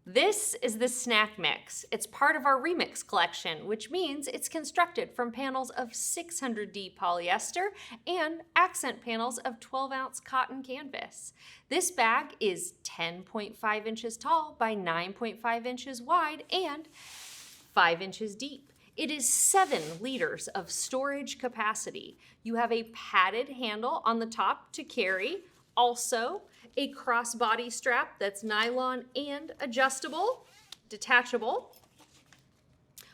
This is the snack mix. It's part of our remix collection, which means it's constructed from panels of 600D polyester and accent panels of 12-ounce cotton canvas. This bag is 10.5 inches tall by 9.5 inches wide and 5 inches deep. It is 7 liters of storage capacity. You have a padded handle on the top to carry. Also, a crossbody strap that's nylon and adjustable, detachable.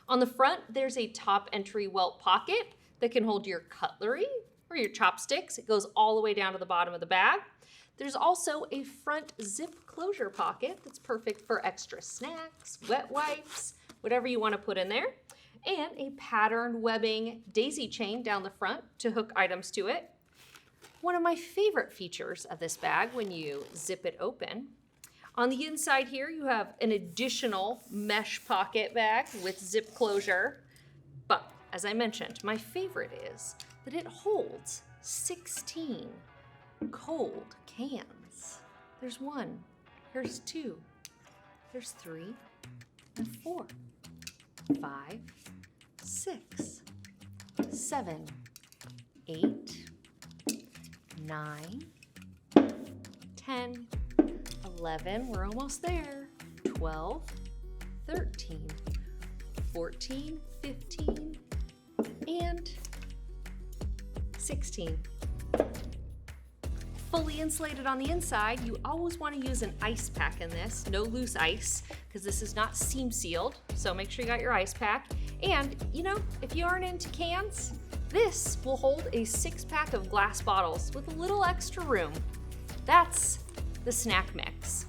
On the front, there's a top entry welt pocket that can hold your cutlery or your chopsticks. It goes all the way down to the bottom of the bag. There's also a front zip closure pocket that's perfect for extra snacks, wet wipes, whatever you want to put in there. And a patterned webbing daisy chain down the front to hook items to it. One of my favorite features of this bag when you zip it open, on the inside here you have an additional mesh pocket bag with zip closure. But as I mentioned, my favorite is that it holds 16 cold cans. There's 1, there's 2, there's 3, and 4, 5, 6, 7, 8, 9, 10, 11, we're almost there, 12, 13, 14, 15, and 16. Fully insulated on the inside, you always want to use an ice pack in this, no loose ice, because this is not seam sealed, so make sure you got your ice pack. And, you know, if you aren't into cans, this will hold a 6-pack of glass bottles with a little extra room. That's the snack mix.